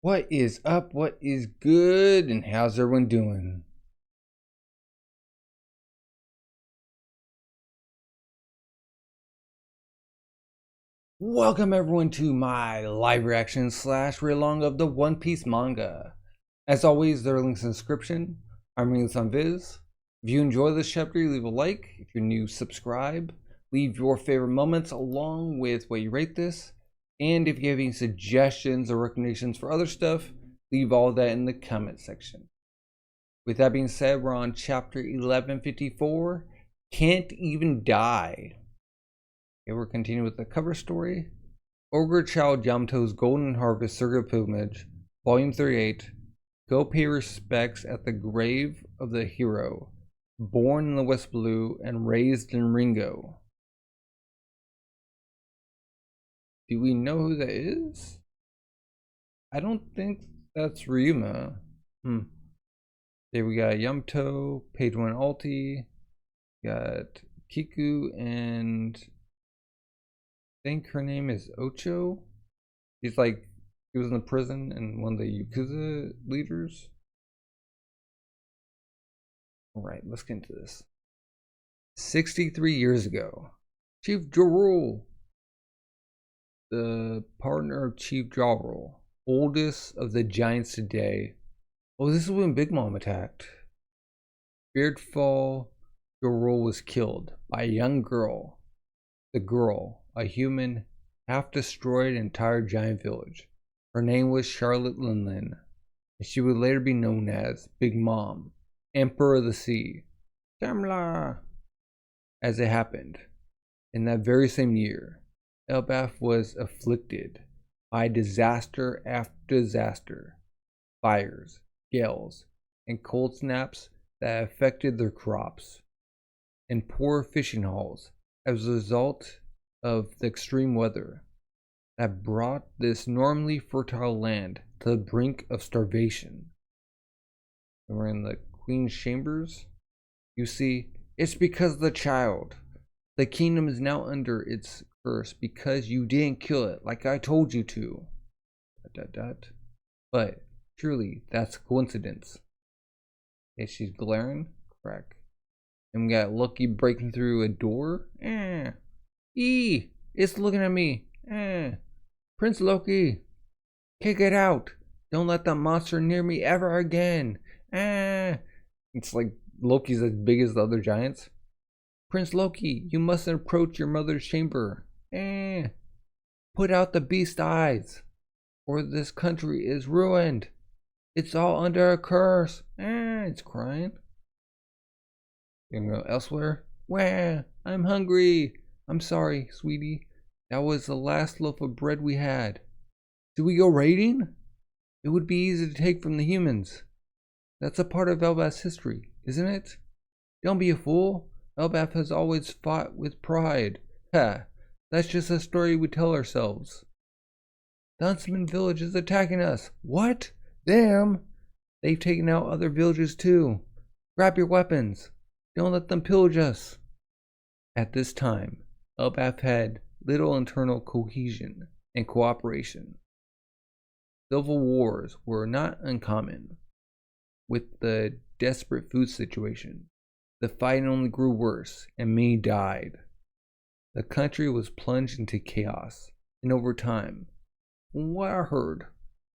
What is up? What is good? And how's everyone doing? Welcome everyone to my live reaction / read along of the One Piece manga. As always, there are links in the description. I'm reading this on Viz. If you enjoy this chapter, leave a like. If you're new, subscribe. Leave your favorite moments along with what you rate this. And if you have any suggestions or recommendations for other stuff, leave all that in the comment section. With that being said, we're on chapter 1154, Can't Even Die. Okay, we're continuing with the cover story. Ogre Child Yamato's Golden Harvest Circular Pilgrimage, Volume 38. Go pay respects at the grave of the hero, born in the West Blue and raised in Ringo. Do we know who that is? I don't think that's Ryuma. There we got Yamato, page 1 Alti, got Kiku, and I think her name is Ocho. She was in the prison and one of the Yakuza leaders. Alright, let's get into this. 63 years ago, Chief Jorul, the partner of Chief Jorul, oldest of the giants today. Oh, this is when Big Mom attacked. Beardfall Jorul was killed by a young girl. The girl, a human, half-destroyed an entire giant village. Her name was Charlotte Linlin, and she would later be known as Big Mom, Emperor of the Sea. Tamla! As it happened, in that very same year, Elbaph was afflicted by disaster after disaster, fires, gales, and cold snaps that affected their crops, and poor fishing hauls as a result of the extreme weather that brought this normally fertile land to the brink of starvation. And we're in the Queen's chambers. You see, it's because of the child. The kingdom is now under its curse because you didn't kill it like I told you to. ... But surely that's a coincidence. Okay, she's glaring. Crack. And we got Loki breaking through a door. It's looking at me. Prince Loki, kick it out. Don't let the monster near me ever again. It's like Loki's as big as the other giants. Prince Loki, you mustn't approach your mother's chamber. Put out the beast eyes, or this country is ruined. It's all under a curse. It's crying. You can go elsewhere. I'm hungry. I'm sorry, sweetie. That was the last loaf of bread we had. Do we go raiding? It would be easy to take from the humans. That's a part of Elbaph's history, isn't it? Don't be a fool. Elbaph has always fought with pride. That's just a story we tell ourselves. The Huntsman village is attacking us. What? Damn! They've taken out other villages too. Grab your weapons. Don't let them pillage us. At this time, Elbaph had little internal cohesion and cooperation. Civil wars were not uncommon. With the desperate food situation, the fighting only grew worse and many died. The country was plunged into chaos, and over time, what I heard,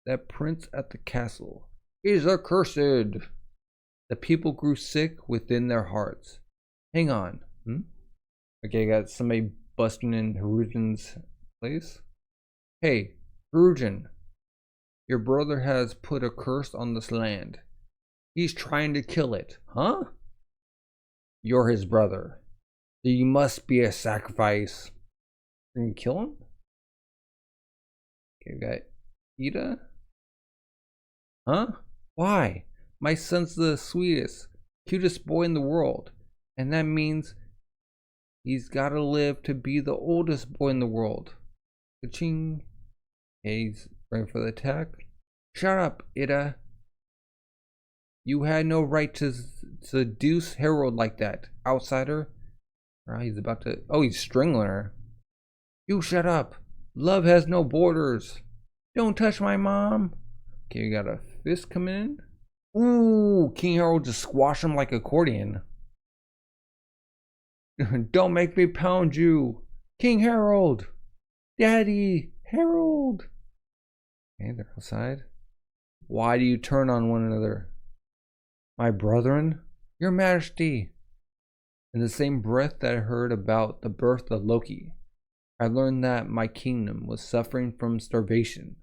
that prince at the castle is accursed. The people grew sick within their hearts. Hang on. Okay, got somebody busting in Harudin's place. Hey, Harudin, your brother has put a curse on this land. He's trying to kill it. Huh? You're his brother. So you must be a sacrifice. Are you kill him? Okay, we got Ida. Huh? Why? My son's the sweetest, cutest boy in the world. And that means he's gotta live to be the oldest boy in the world. Ka-ching. Okay, he's ready for the attack. Shut up, Ida. You had no right to seduce Harald like that, outsider. He's about to... Oh, he's strangling her. You shut up. Love has no borders. Don't touch my mom. Okay, we got a fist coming in. Ooh, King Harald just squashed him like accordion. Don't make me pound you. King Harald. Daddy. Harald. Okay, they're outside. Why do you turn on one another? My brethren? Your Majesty. In the same breath that I heard about the birth of Loki, I learned that my kingdom was suffering from starvation.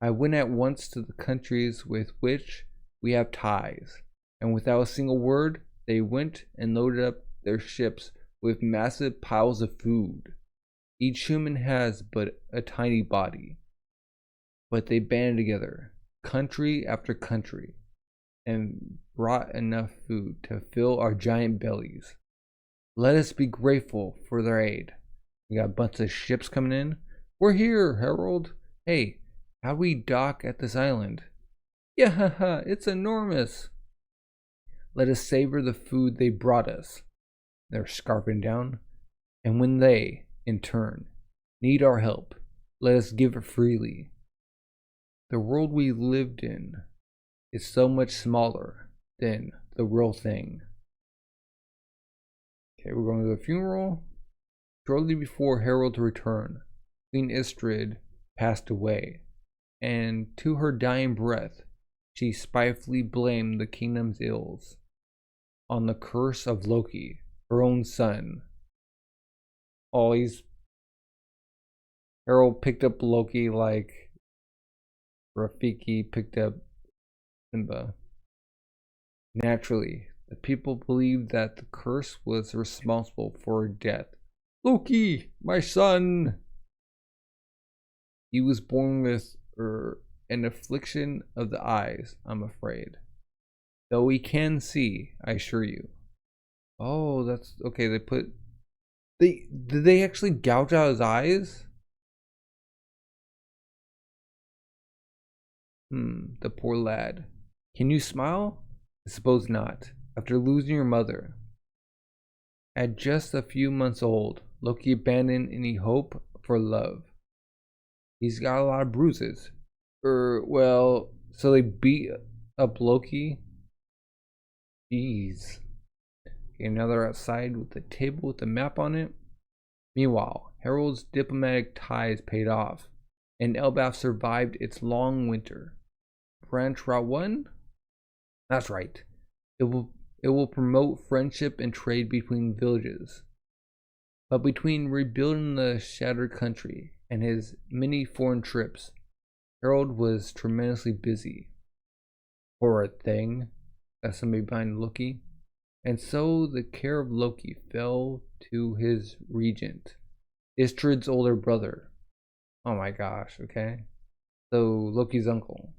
I went at once to the countries with which we have ties, and without a single word, they went and loaded up their ships with massive piles of food. Each human has but a tiny body, but they banded together, country after country, and brought enough food to fill our giant bellies. Let us be grateful for their aid. We got a bunch of ships coming in. We're here, Harald. Hey, how do we dock at this island? Yeah, it's enormous. Let us savor the food they brought us. They're scarfing down. And when they, in turn, need our help, let us give it freely. The world we lived in is so much smaller than the real thing. Okay, we're going to the funeral. Shortly before Harald's return, Queen Istrid passed away, and to her dying breath, she spitefully blamed the kingdom's ills on the curse of Loki, her own son. Oh, Harald picked up Loki like Rafiki picked up Simba. Naturally, the people believed that the curse was responsible for her death. Loki, my son! He was born with an affliction of the eyes, I'm afraid. Though he can see, I assure you. Oh, that's okay. Did they actually gouge out his eyes? The poor lad. Can you smile? I suppose not. After losing your mother. At just a few months old, Loki abandoned any hope for love. He's got a lot of bruises. Well, so they beat up Loki? Jeez. Okay, now they're outside with a table with a map on it. Meanwhile, Harald's diplomatic ties paid off, and Elbaph survived its long winter. Branch Route 1? That's right. It will promote friendship and trade between villages. But between rebuilding the shattered country and his many foreign trips, Harald was tremendously busy. Poor thing. That's somebody behind Loki. And so the care of Loki fell to his regent, Istrid's older brother. Oh my gosh, okay. So Loki's uncle.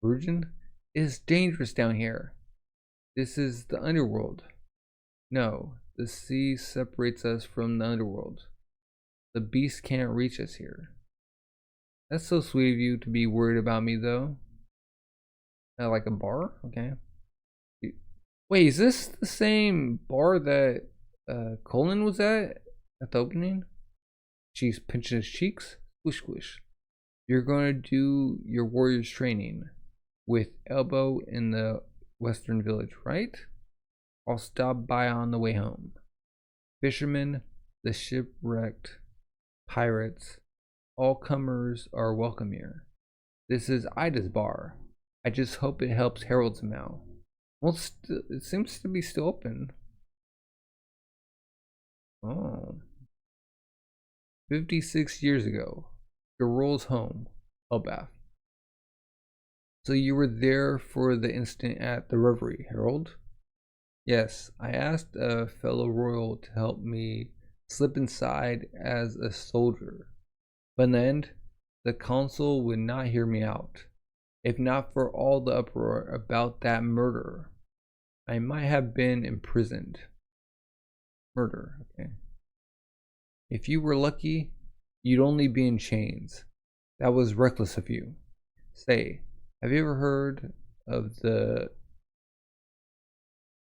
Virgin? It's dangerous down here. This is the underworld. No, the sea separates us from the underworld. The beast can't reach us here. That's so sweet of you to be worried about me, though. Like a bar? Okay. Wait, is this the same bar that Colin was at the opening? She's pinching his cheeks. Squish, squish. You're going to do your warrior's training with Elbow in the western village, right? I'll stop by on the way home. Fishermen, the shipwrecked, pirates, all comers are welcome here. This is Ida's bar. I just hope it helps Harald somehow. Well, it seems to be still open. Oh. 56 years ago, your role's home, Elbaph. So you were there for the incident at the Reverie, Harald? Yes, I asked a fellow royal to help me slip inside as a soldier. But in the end, the council would not hear me out. If not for all the uproar about that murder, I might have been imprisoned. Murder, okay. If you were lucky, you'd only be in chains. That was reckless of you. Say, have you ever heard of the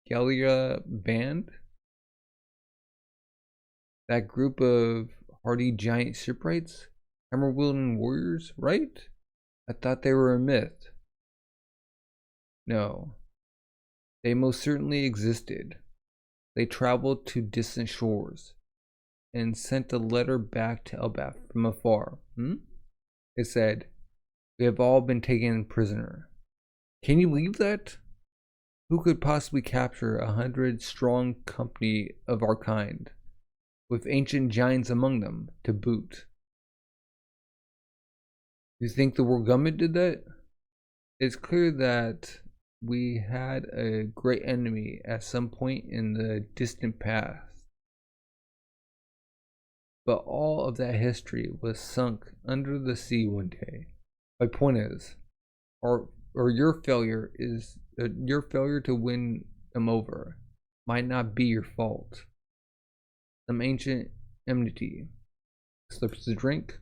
Gallia band? That group of hardy giant shipwrights? Hammer-wielding warriors, right? I thought they were a myth. No, they most certainly existed. They traveled to distant shores and sent a letter back to Elbaph from afar. It said, "We have all been taken prisoner." Can you believe that? Who could possibly capture 100-strong company of our kind, with ancient giants among them, to boot? You think the world government did that? It's clear that we had a great enemy at some point in the distant past. But all of that history was sunk under the sea one day. My point is, or your failure to win them over might not be your fault. Some ancient enmity slips a drink.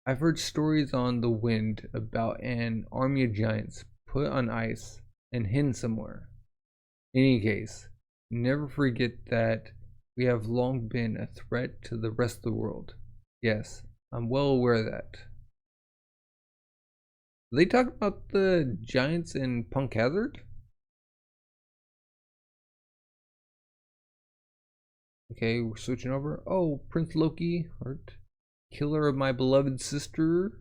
I've heard stories on the wind about an army of giants put on ice and hidden somewhere. In any case, never forget that we have long been a threat to the rest of the world. Yes, I'm well aware of that. Are they talk about the giants in Punk Hazard? Okay, we're switching over. Oh, Prince Loki, heart. Killer of my beloved sister.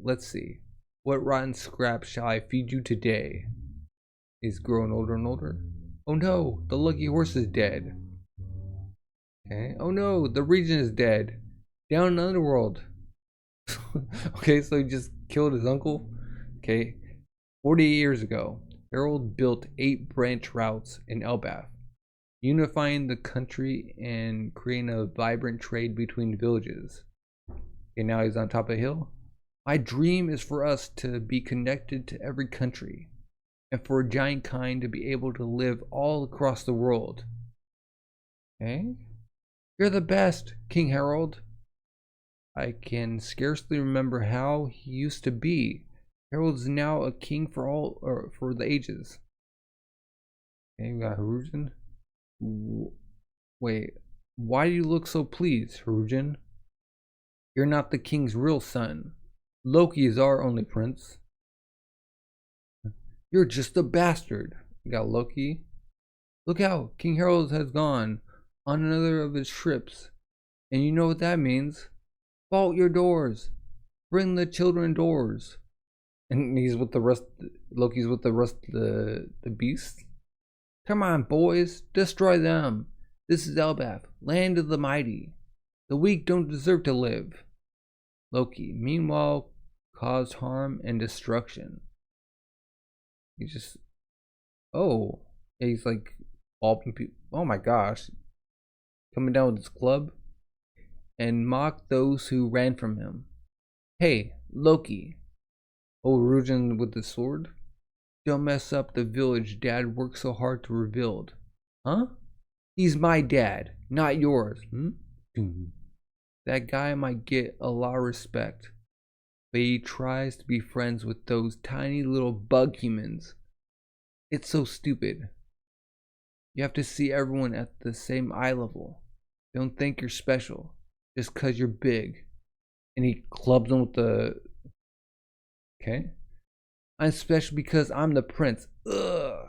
Let's see. What rotten scraps shall I feed you today? He's growing older and older. Oh no, the lucky horse is dead. Okay. Oh no, the regent is dead. Down in the Underworld. Okay, so he just killed his uncle. Okay. 48 years ago, Harald built 8 branch routes in Elbaph, unifying the country and creating a vibrant trade between villages. Okay, now he's on top of a hill. My dream is for us to be connected to every country, and for a giant kind to be able to live all across the world. Okay? You're the best, King Harald. I can scarcely remember how he used to be. Harald's now a king for the ages. Okay, we got Hajrudin. Wait, why do you look so pleased, Hajrudin? You're not the king's real son. Loki is our only prince. You're just a bastard. We got Loki. Look out, King Harald has gone on another of his trips. And you know what that means. Bolt your doors. Bring the children indoors. And he's with the rest. Loki's with the rest of the beasts. Come on, boys, destroy them. This is Elbaph, land of the mighty. The weak don't deserve to live. Loki, meanwhile, caused harm and destruction. He's just, oh, he's like helping people. Oh my gosh, coming down with his club and mocked those who ran from him. Hey, Loki. Oh, Rujin with the sword. Don't mess up the village Dad worked so hard to rebuild. Huh? He's my dad, not yours. That guy might get a lot of respect, but he tries to be friends with those tiny little bug humans. It's so stupid. You have to see everyone at the same eye level. Don't think you're special just because you're big. And he clubs him with the... Okay. I'm special because I'm the prince. Ugh.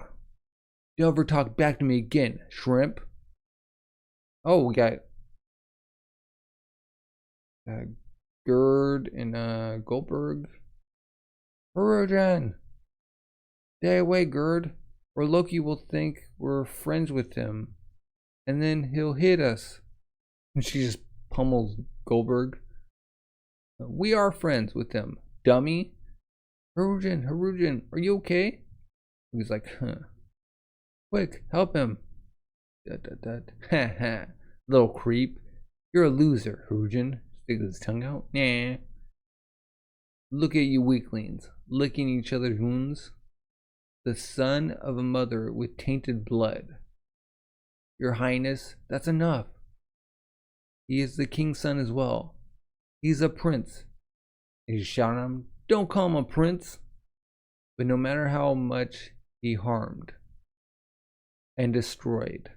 Don't ever talk back to me again, shrimp. Oh, we got Gerd and Goldberg. Harald, stay away, Gerd, or Loki will think we're friends with him, and then he'll hit us. And she just pummels Goldberg. We are friends with him, dummy. Harald, are you okay? He's like, huh. Quick, help him. Ha ha. Little creep. You're a loser, Harald. Sticks his tongue out. Nah. Look at you weaklings, licking each other's wounds. The son of a mother with tainted blood. Your Highness, that's enough. He is the king's son as well. He's a prince. And he's shouting at him, don't call him a prince. But no matter how much he harmed and destroyed,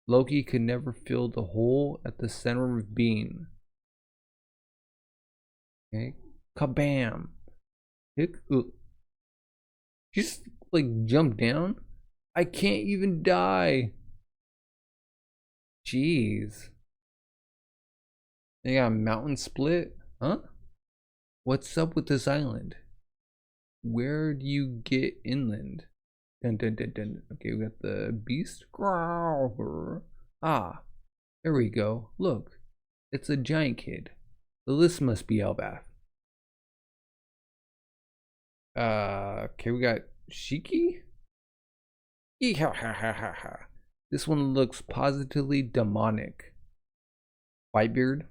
Loki could never fill the hole at the center of being. Okay. Kabam. Just like jump down. I can't even die. Jeez. They got a mountain split? Huh? What's up with this island? Where do you get inland? Dun dun dun dun. Okay, we got the beast. Ah, there we go. Look, it's a giant kid. The list must be Elbaph. Okay, we got Shiki. This one looks positively demonic. Whitebeard.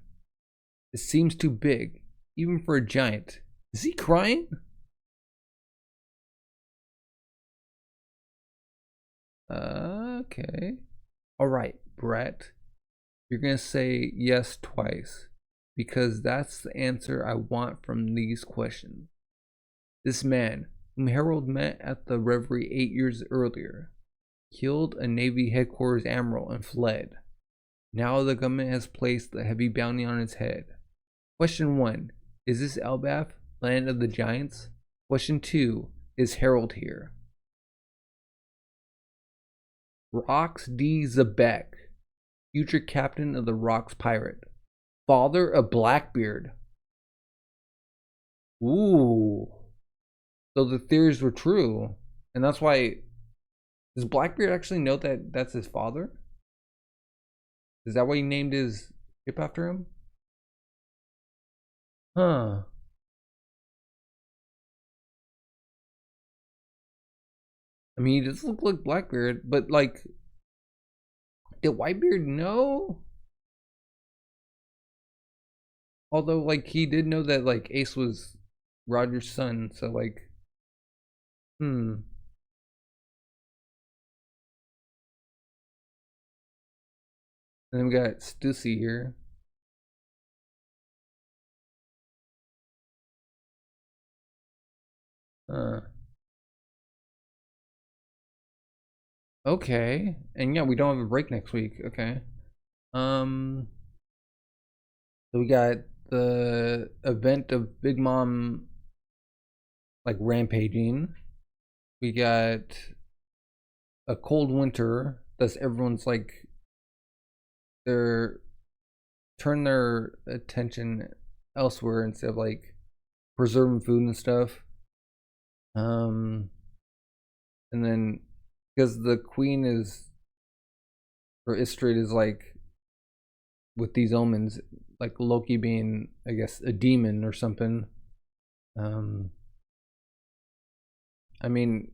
It seems too big, even for a giant. Is he crying? Okay. Alright, Brett. You're gonna say yes twice, because that's the answer I want from these questions. This man, whom Harald met at the Reverie 8 years earlier, killed a Navy headquarters admiral and fled. Now the government has placed a heavy bounty on his head. Question 1. Is this Elbaph, land of the giants? Question 2. Is Harald here? Rox D. Xebec, future captain of the Rox pirate. Father of Blackbeard. Ooh. So the theories were true. And that's why... Does Blackbeard actually know that that's his father? Is that why he named his ship after him? Huh. I mean, he does look like Blackbeard, but like... Did Whitebeard know? Although, like, he did know that, like, Ace was Roger's son, so, like... And then we got Stussy here. Okay. And yeah, we don't have a break next week. Okay. So we got the event of Big Mom like rampaging. We got a cold winter. Thus everyone's like turn their attention elsewhere instead of like preserving food and stuff. And then because the queen is, or Istrid is like with these omens, like Loki being, I guess, a demon or something. I mean,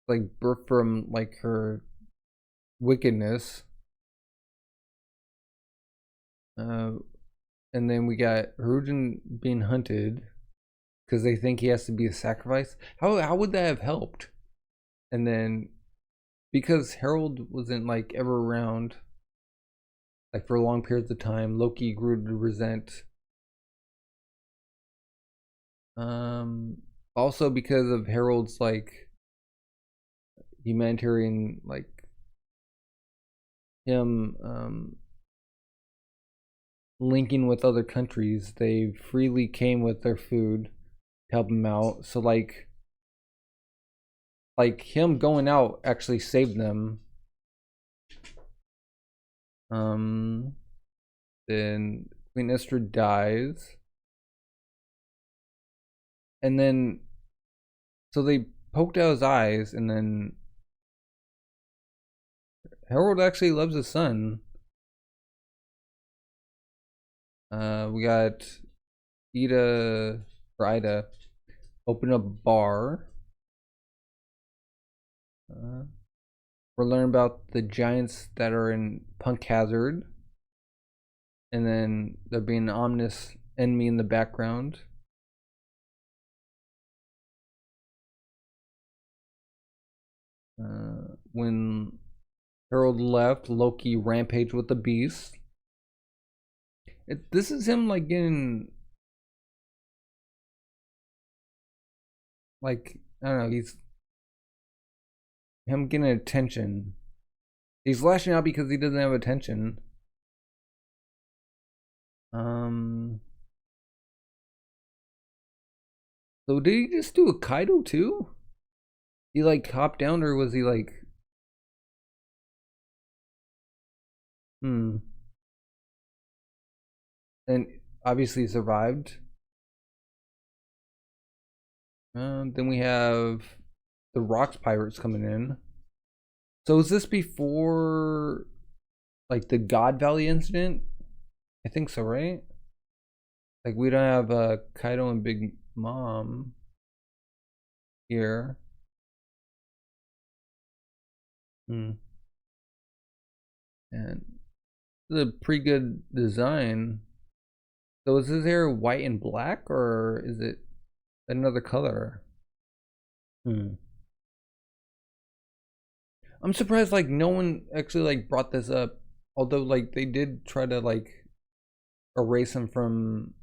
like birth from like her wickedness. And then we got Harujin being hunted because they think he has to be a sacrifice. How would that have helped? And then because Harald wasn't like ever around like for long periods of time, Loki grew to resent. Also because of Harald's like humanitarian, like him linking with other countries, they freely came with their food to help him out. So like him going out actually saved them. Then Queen Istrid dies. And then so they poked out his eyes, and then Harold actually loves his son. We got Ida open a bar. We're learning about the giants that are in Punk Hazard, and then there being an ominous enemy in the background. When Harold left, Loki rampaged with the beast. This is him like getting, like, I don't know, he's him getting attention. He's lashing out because he doesn't have attention. So did he just do a Kaido too? He like hopped down, or was he like... And obviously survived. Then we have the Rocks Pirates coming in. So is this before like the God Valley incident? I think so, right? Like we don't have Kaido and Big Mom here. And the pretty good design. So is his hair white and black, or is it another color? I'm surprised like no one actually like brought this up, although like they did try to like erase him from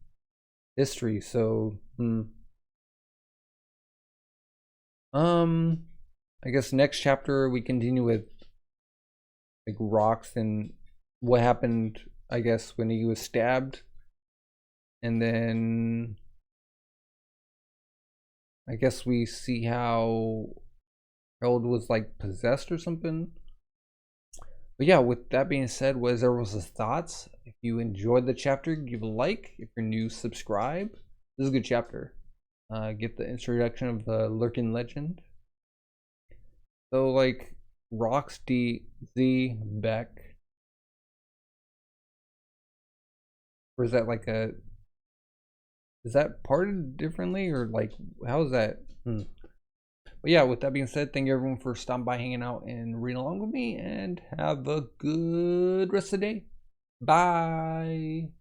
history. So I guess next chapter we continue with like Rocks and what happened, I guess, when he was stabbed, and then I guess we see how Harold was like possessed or something. But yeah, with that being said, what is everyone's thoughts? If you enjoyed the chapter, give a like. If you're new, subscribe. This is a good chapter. Get the introduction of the lurking legend. So like Rocks Xebec. Or is that like a... Is that parted differently, or like how is that? But yeah, with that being said, thank you everyone for stopping by, hanging out, and reading along with me, and have a good rest of the day. Bye.